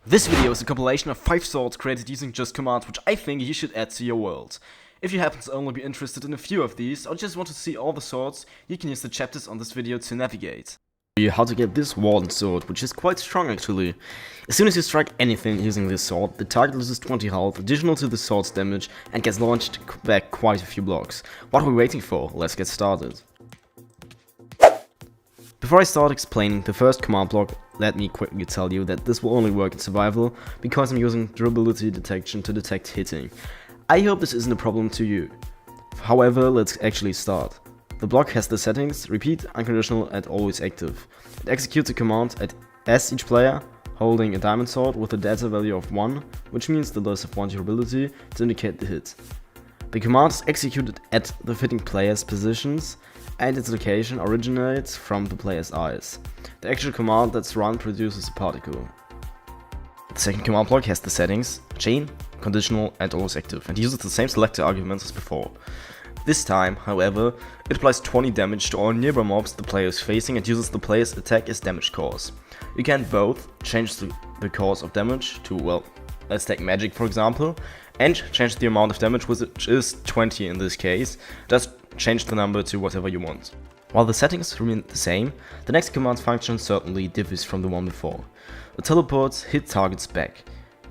This video is a compilation of 5 swords created using just commands which I think you should add to your world. If you happen to only be interested in a few of these, or just want to see all the swords, you can use the chapters on this video to navigate. How to get this Warden Sword, which is quite strong actually. As soon as you strike anything using this sword, the target loses 20 health additional to the sword's damage and gets launched back quite a few blocks. What are we waiting for? Let's get started. Before I start explaining the first command block, let me quickly tell you that this will only work in survival because I'm using durability detection to detect hitting. I hope this isn't a problem to you. However, let's actually start. The block has the settings, repeat, unconditional and always active. It executes a command as each player, holding a diamond sword with a data value of 1, which means the loss of 1 durability to indicate the hit. The command is executed at the fitting player's positions, and its location originates from the player's eyes. The actual command that's run produces a particle. The second command block has the settings, chain, conditional and always active, and uses the same selector arguments as before. This time, however, it applies 20 damage to all nearby mobs the player is facing and uses the player's attack as damage cause. You can both change the cause of damage to, well, let's take magic for example, and change the amount of damage, which is 20 in this case. Just change the number to whatever you want. While the settings remain the same, the next command function certainly differs from the one before. It teleports hit targets back.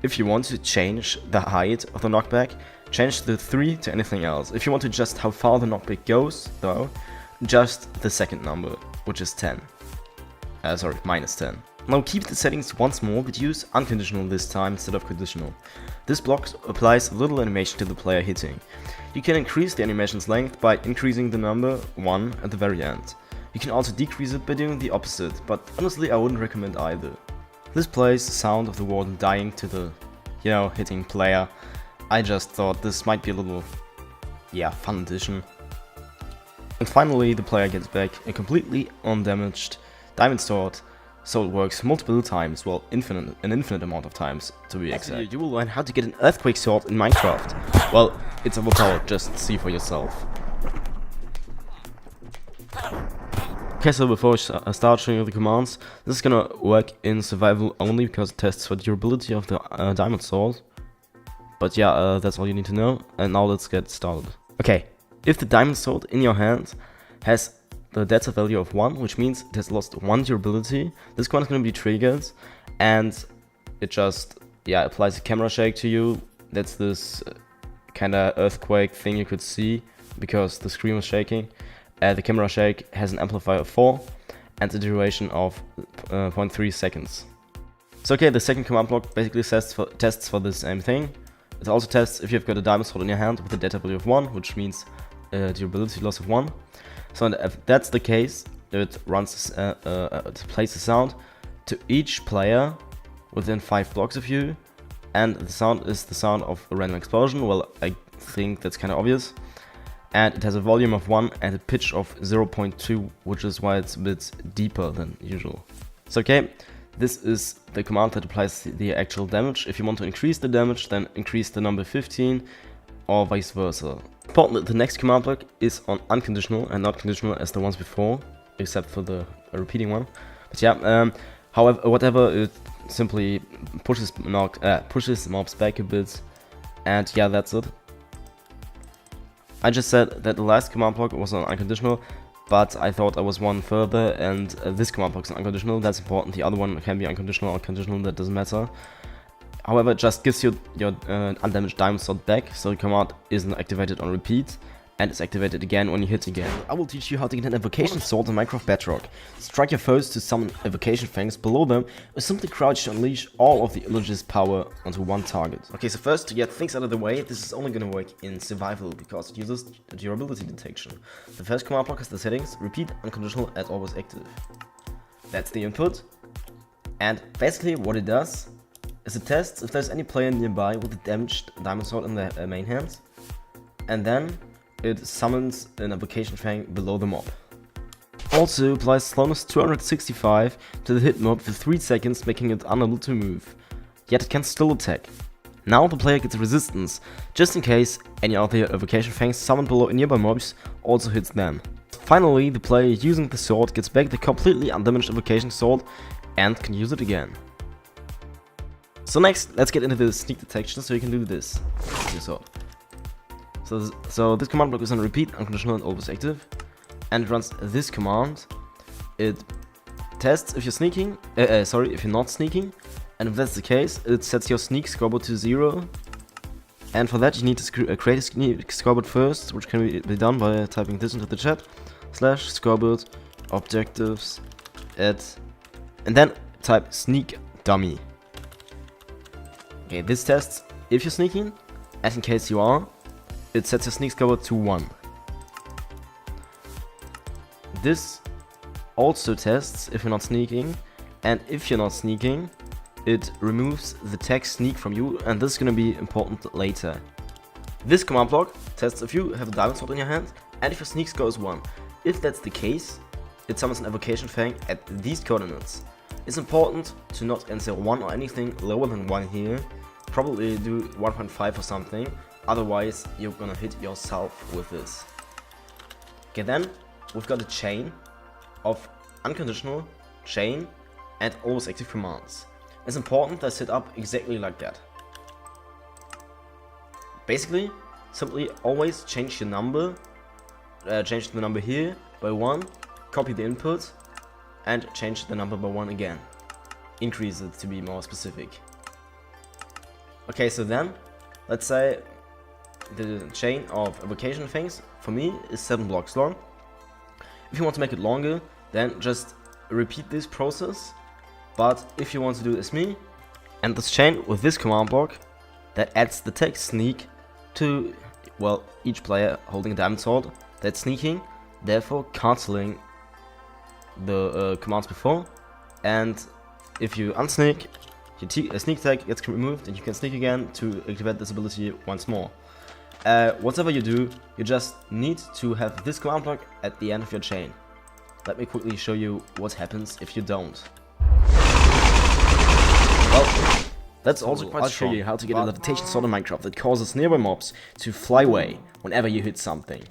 If you want to change the height of the knockback, change the 3 to anything else. If you want to adjust how far the knockback goes, though, just the second number, which is 10. Minus 10. Now keep the settings once more, but use unconditional this time instead of conditional. This block applies little animation to the player hitting. You can increase the animation's length by increasing the number 1 at the very end. You can also decrease it by doing the opposite, but honestly I wouldn't recommend either. This plays the sound of the warden dying to the, hitting player. I just thought this might be a little, fun addition. And finally the player gets back a completely undamaged diamond sword. So it works multiple times, well, an infinite amount of times to be exact. You will learn how to get an earthquake sword in Minecraft. Well, it's overpowered, just see for yourself. Okay, so before I start showing you the commands, this is gonna work in survival only because it tests for durability of the diamond sword. But that's all you need to know, and now let's get started. Okay, if the diamond sword in your hand has the data value of 1, which means it has lost 1 durability. This one is going to be triggered, and it just, applies a camera shake to you. That's this kind of earthquake thing you could see, because the screen was shaking. The camera shake has an amplifier of 4, and a duration of 0.3 seconds. So okay, the second command block basically tests for the same thing. It also tests if you've got a diamond sword in your hand with a data value of 1, which means durability loss of 1. So if that's the case, it runs it plays the sound to each player within 5 blocks of you, and the sound is the sound of a random explosion. Well, I think that's kind of obvious. And it has a volume of 1 and a pitch of 0.2, which is why it's a bit deeper than usual. So okay, this is the command that applies the actual damage. If you want to increase the damage, then increase the number 15 or vice versa. Important, the next command block is on unconditional and not conditional as the ones before, except for the repeating one. But however, whatever, it simply pushes mobs back a bit, and that's it. I just said that the last command block was on unconditional, but I thought I was one further, and this command block is unconditional. That's important. The other one can be unconditional or conditional, that doesn't matter. However, it just gives you your undamaged diamond sword back, so the command isn't activated on repeat, and it's activated again when you hit again. I will teach you how to get an Evocation Sword in Minecraft Bedrock. Strike your foes to summon Evocation Fangs below them, or simply crouch to unleash all of the Illogist's power onto one target. Okay, so first, to get things out of the way, this is only gonna work in survival, because it uses durability detection. The first command block has the settings, repeat, unconditional, and always active. That's the input, and basically what it does is it tests if there's any player nearby with a damaged diamond sword in their main hands, and then it summons an Evocation Fang below the mob. Also applies slowness 265 to the hit mob for 3 seconds, making it unable to move, yet it can still attack. Now the player gets resistance, just in case any other Evocation Fangs summoned below nearby mobs also hits them. Finally, the player using the sword gets back the completely undamaged Evocation Sword and can use it again. So next, let's get into the sneak detection so you can do this with your sword. So this command block is on repeat, unconditional and always active, and it runs this command. It tests if you're sneaking, if you're not sneaking, and if that's the case, it sets your sneak scoreboard to 0. And for that you need to create a sneak scoreboard first, which can be done by typing this into the chat, /scoreboard objectives add, and then type sneak dummy. Okay, this tests if you're sneaking, and in case you are, it sets your sneak scoreboard to 1. This also tests if you're not sneaking, and if you're not sneaking, it removes the tag sneak from you, and this is gonna be important later. This command block tests if you have a diamond sword in your hand, and if your sneak score is 1. If that's the case, it summons an Evocation Fang at these coordinates. It's important to not enter 1 or anything lower than 1 here, probably do 1.5 or something, otherwise you're gonna hit yourself with this. Okay, then we've got a chain of unconditional, chain, and always active commands. It's important they're set up exactly like that. Basically, simply always change your number, change the number here by 1, copy the input, and change the number by 1 again. Increase it to be more specific. Okay, so then, let's say the chain of evocation things for me is 7 blocks long. If you want to make it longer, then just repeat this process. But if you want to do it as me, and this chain with this command block that adds the tag sneak to, well, each player holding a diamond sword that's sneaking, therefore cancelling the commands before. And if you unsneak, your sneak tag gets removed and you can sneak again to activate this ability once more. Whatever you do, you just need to have this command block at the end of your chain. Let me quickly show you what happens if you don't. Well, that's also quite strong. I'll show you how to get a Levitation Sword in Minecraft that causes nearby mobs to fly away whenever you hit something.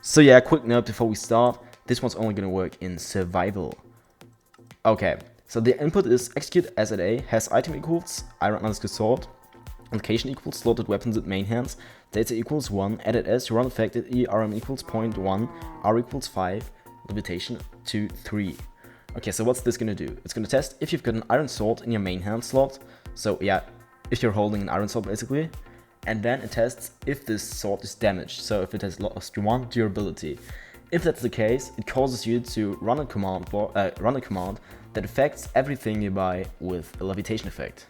So yeah, quick note before we start, this one's only gonna work in survival. Okay, so the input is execute as at A, has item equals iron_sword, location equals slotted weapons at main hands, data equals 1, edit as, run effect at E, RM equals 0.1, R equals 5, levitation to 3. Okay, so what's this gonna do? It's gonna test if you've got an iron sword in your main hand slot. So yeah, if you're holding an iron sword basically. And then it tests if this sword is damaged, so if it has lost 1 durability. If that's the case, it causes you to run a command that affects everything nearby with a levitation effect.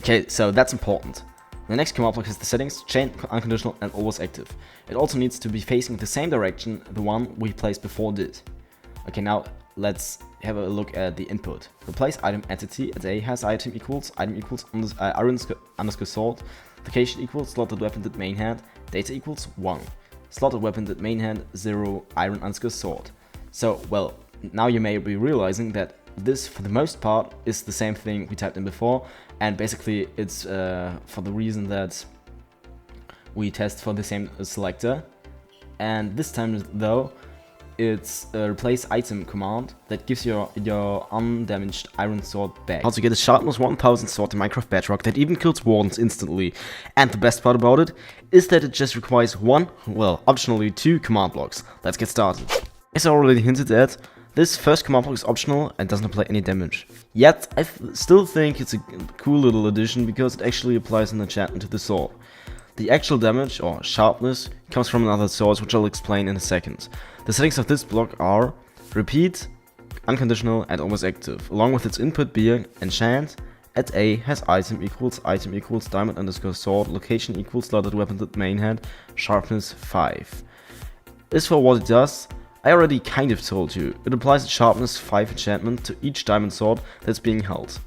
Okay, so that's important. The next command block has the settings, chain, unconditional, and always active. It also needs to be facing the same direction the one we placed before did. Okay, now let's have a look at the input. Replace item entity at A has item equals iron_sword, location equals slotted weapon at main hand, data equals 1, slotted weapon at main hand 0 iron_sword. So, well, now you may be realizing that this, for the most part, is the same thing we typed in before, and basically it's for the reason that we test for the same selector. And this time, though, it's a replace item command that gives your undamaged iron sword back. How to get a Sharpness 1000 sword in Minecraft Bedrock that even kills wardens instantly. And the best part about it is that it just requires 1, well, optionally 2 command blocks. Let's get started. As I already hinted at, this first command block is optional and doesn't apply any damage. Yet, I still think it's a cool little addition because it actually applies an enchantment to the sword. The actual damage, or sharpness, comes from another source which I'll explain in a second. The settings of this block are repeat, unconditional, and always active, along with its input being enchant, at A has item equals diamond_sword, location equals slotted weapon at main hand, sharpness 5. As for what it does, I already kind of told you. It applies a sharpness 5 enchantment to each diamond sword that's being held.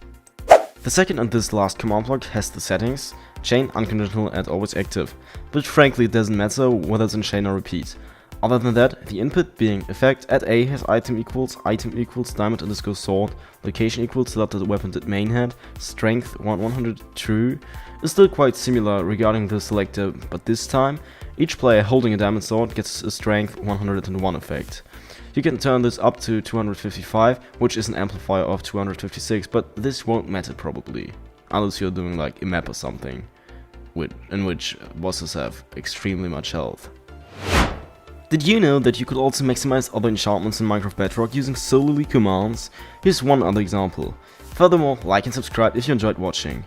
The second and this last command block has the settings, chain, unconditional, and always active, but frankly it doesn't matter whether it's in chain or repeat. Other than that, the input being effect at A has item equals diamond_sword, location equals slotted weapon at main hand, strength 100 true, is still quite similar regarding the selector, but this time, each player holding a diamond sword gets a strength 101 effect. You can turn this up to 255, which is an amplifier of 256, but this won't matter probably, unless you're doing like a map or something, in which bosses have extremely much health. Did you know that you could also maximize other enchantments in Minecraft Bedrock using solely commands? Here's one other example. Furthermore, like and subscribe if you enjoyed watching.